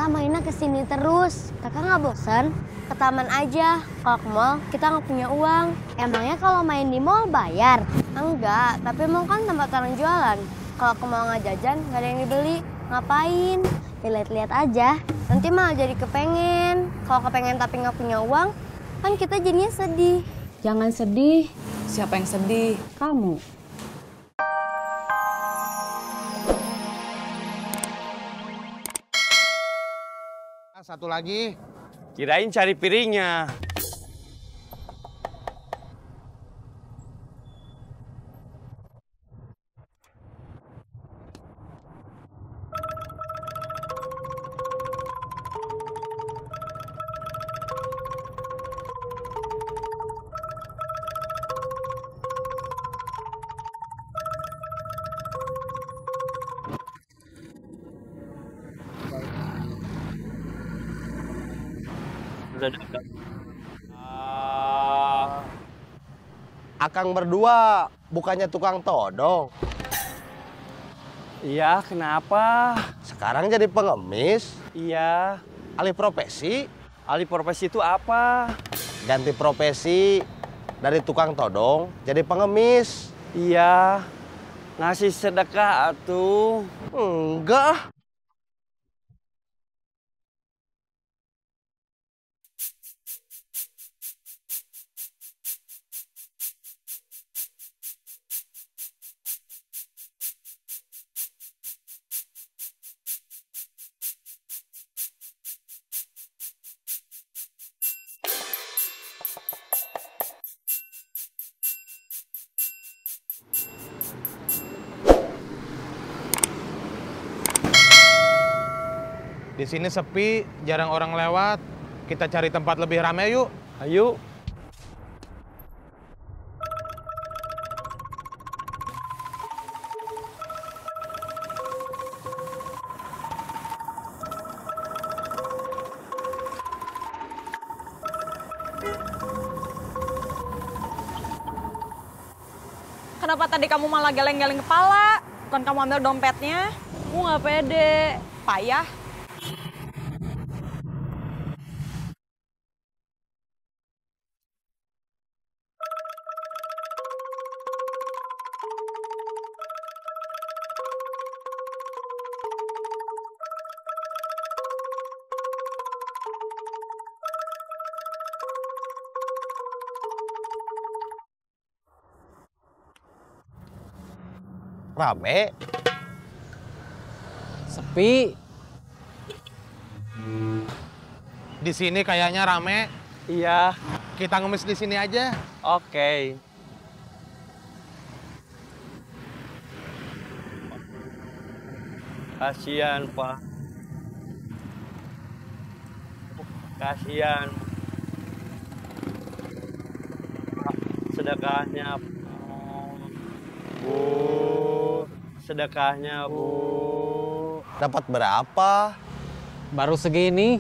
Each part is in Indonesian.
Kita mainnya kesini terus. Kakak nggak bosan? Ke taman aja. Kalau ke mall, kita nggak punya uang. Emangnya kalau main di mall bayar? Enggak, tapi mall kan tempat orang jualan. Kalau ke mall nggak jajan, nggak ada yang dibeli. Ngapain? Lihat-lihat aja. Nanti malah jadi kepengen. Kalau kepengen tapi nggak punya uang, kan kita jadinya sedih. Jangan sedih. Siapa yang sedih? Kamu. Satu lagi. Kirain cari piringnya. Akang berdua bukannya tukang todong. Iya, kenapa? Sekarang jadi pengemis. Iya, Alih profesi. alih profesi itu apa? Ganti profesi dari tukang todong jadi pengemis. Iya, ngasih sedekah atuh. Enggak. Di sini sepi, jarang orang lewat. Kita cari tempat lebih ramai yuk. Ayo. Kenapa tadi kamu malah geleng-geleng kepala? Bukan kamu ambil dompetnya? Aku nggak pede. Payah. Rame. Sepi. Di sini kayaknya rame. Iya, Kita ngemis di sini aja. oke. Kasihan, Pak. Kasihan. Sedekahnya, Bu. Sedekahnya, Bu. Dapat berapa? Baru segini.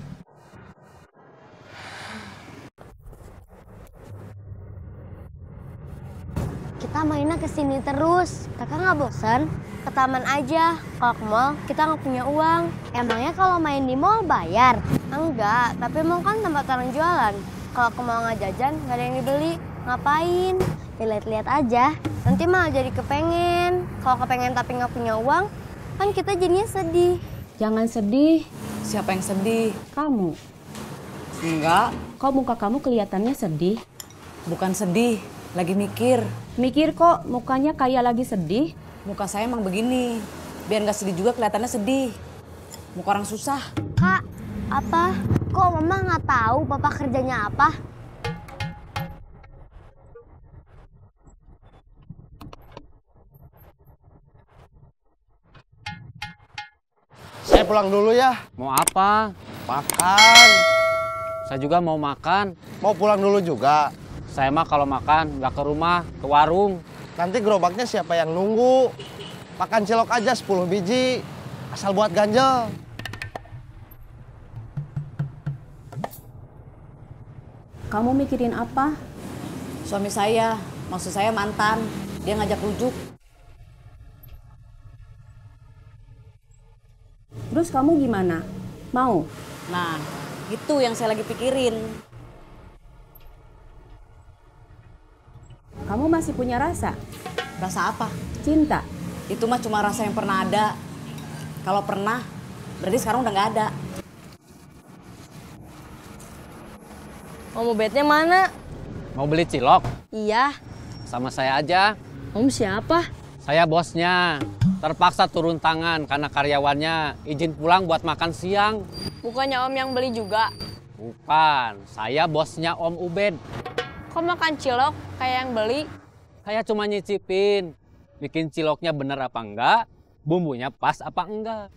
Kita mainnya kesini terus. Kakak nggak bosan? Ke taman aja. Kalau ke mall, kita nggak punya uang. Emangnya kalau main di mall bayar? Enggak, tapi mall kan tempat orang jualan. Kalau ke mall nggak jajan, nggak ada yang dibeli. Ngapain? Lihat-lihat aja. Nanti malah jadi kepengen. Kalau kepengen tapi nggak punya uang, kan kita jadinya sedih. Jangan sedih. Siapa yang sedih? Kamu. Enggak, Kok muka kamu kelihatannya sedih? bukan sedih. Lagi mikir. Mikir kok mukanya kayak lagi sedih. Muka saya emang begini. Biar nggak sedih juga kelihatannya sedih. Muka orang susah. Kak, apa? Kok mama nggak tahu papa kerjanya apa? Saya pulang dulu ya. Mau apa? Makan. Saya juga mau makan. Mau pulang dulu juga. Saya mah kalau makan nggak ke rumah, ke warung. Nanti gerobaknya siapa yang nunggu? Makan cilok aja 10 biji. Asal buat ganjel. Kamu mikirin apa? Suami saya, maksud saya mantan. Dia ngajak rujuk. Terus kamu gimana? Mau? Nah, itu yang saya lagi pikirin. Kamu masih punya rasa? Rasa apa? Cinta? Itu mah cuma rasa yang pernah ada. Kalau pernah, berarti sekarang udah nggak ada. Om Ubednya mana? Mau beli cilok? Iya. Sama saya aja. Om siapa? Saya bosnya. Terpaksa turun tangan karena karyawannya izin pulang buat makan siang. Bukannya Om yang beli juga? Bukan, saya bosnya Om Ubed. Kok makan cilok kayak yang beli? Saya cuma nyicipin. Bikin ciloknya bener apa enggak, bumbunya pas apa enggak.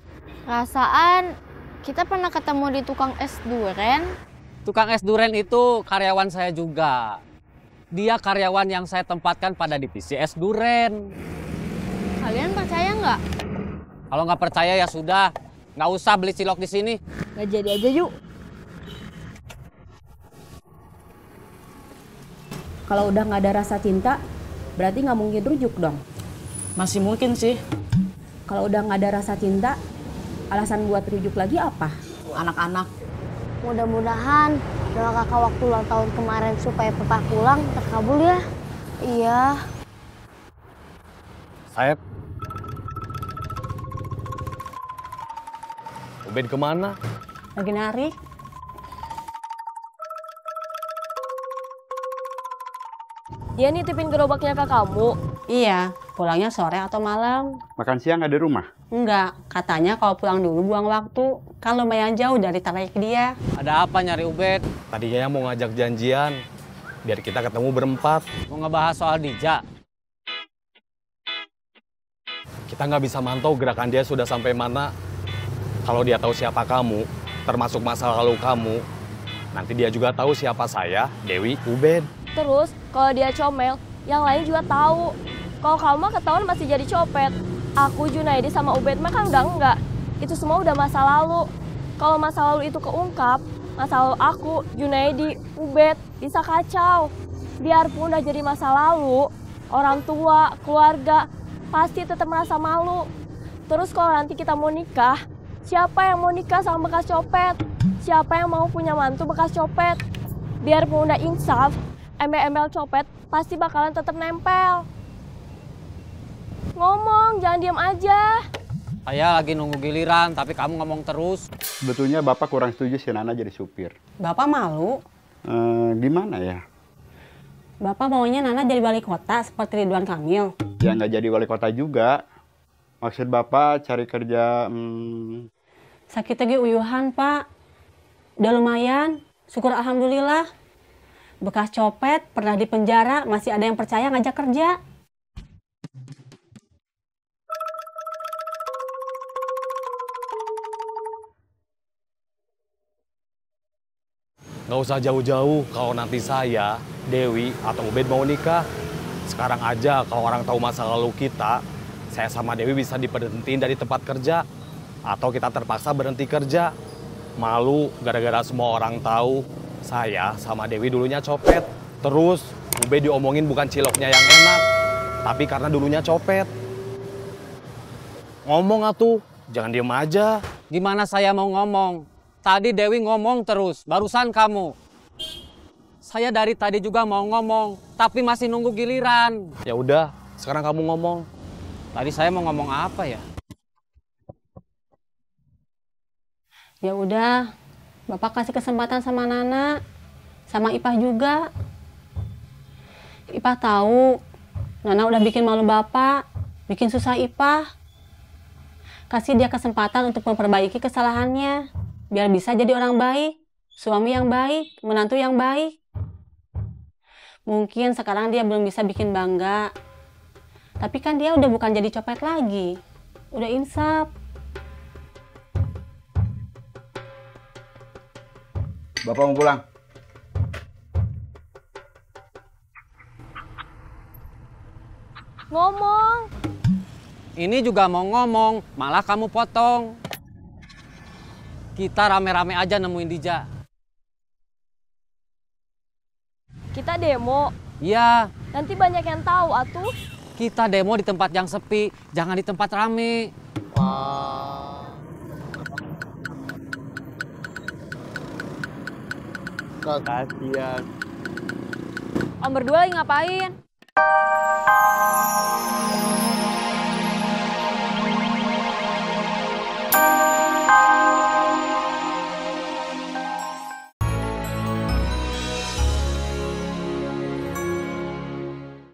Rasaan kita pernah ketemu di tukang es duren. Tukang es duren itu karyawan saya juga. Dia karyawan yang saya tempatkan pada divisi es duren. Kalian percaya nggak? Kalau nggak percaya ya sudah, nggak usah beli cilok di sini. Nggak jadi aja yuk. Kalau udah nggak ada rasa cinta, berarti nggak mungkin rujuk dong. Masih mungkin sih. Kalau udah nggak ada rasa cinta, alasan buat rujuk lagi apa? Anak-anak. Mudah-mudahan doa kakak waktu ulang tahun kemarin supaya papa pulang terkabul ya. Iya. Saeb. Ubed kemana? Lagi narik. Dia nitipin gerobaknya ke kamu. Iya, pulangnya sore atau malam. Makan siang nggak di rumah? Enggak, katanya kalau pulang dulu buang waktu. Kan lumayan jauh dari Tarik dia. Ada apa nyari Ubed? Tadinya mau ngajak janjian, biar kita ketemu berempat. Mau ngebahas soal Dija? Kita nggak bisa mantau gerakan dia sudah sampai mana. Kalau dia tahu siapa kamu, termasuk masa lalu kamu, nanti dia juga tahu siapa saya, Dewi, Ubed. Terus kalau dia comel, yang lain juga tahu. Kalau kamu mah ketahuan masih jadi copet. Aku, Junaidi, sama Ubed mah kan enggak. Itu semua udah masa lalu. Kalau masa lalu itu keungkap, masa lalu aku, Junaidi, Ubed bisa kacau. Biarpun udah jadi masa lalu, orang tua, keluarga pasti tetap merasa malu. Terus kalau nanti kita mau nikah, siapa yang mau nikah sama bekas copet? Siapa yang mau punya mantu bekas copet? Biarpun udah insaf, embel-embel copet pasti bakalan tetap nempel. Ngomong, jangan diam aja. Saya lagi nunggu giliran, tapi kamu ngomong terus. Sebetulnya Bapak kurang setuju si Nana jadi supir. Bapak malu? Gimana ya? Bapak maunya Nana jadi wali kota seperti Ridwan Kamil. Ya nggak jadi wali kota juga. Maksud Bapak cari kerja... Sakit lagi uyuhan, Pak. Udah lumayan, syukur alhamdulillah. Bekas copet, pernah di penjara, masih ada yang percaya ngajak kerja. Nggak usah jauh-jauh kalau nanti saya, Dewi, atau Ubed mau nikah. Sekarang aja kalau orang tahu masa lalu kita, saya sama Dewi bisa diberhentiin dari tempat kerja. Atau kita terpaksa berhenti kerja. Malu gara-gara semua orang tahu saya sama Dewi dulunya copet. Terus Ubed diomongin bukan ciloknya yang enak, tapi karena dulunya copet. Ngomong atuh, jangan diem aja. Gimana saya mau ngomong? Tadi Dewi ngomong terus, barusan kamu. Saya dari tadi juga mau ngomong, tapi masih nunggu giliran. Ya udah, sekarang kamu ngomong. Tadi saya mau ngomong apa ya? Ya udah, Bapak kasih kesempatan sama Nana, sama Ipah juga. Ipah tahu, Nana udah bikin malu Bapak, bikin susah Ipah. Kasih dia kesempatan untuk memperbaiki kesalahannya, biar bisa jadi orang baik, suami yang baik, menantu yang baik. Mungkin sekarang dia belum bisa bikin bangga, tapi kan dia udah bukan jadi copet lagi, udah insaf. Bapak mau pulang? Ngomong. Ini juga mau ngomong, malah kamu potong. Kita rame-rame aja nemuin Dija. Kita demo. Iya, Nanti banyak yang tahu atuh. kita demo di tempat yang sepi, jangan di tempat rame. Kasian. Om berdua lagi ngapain?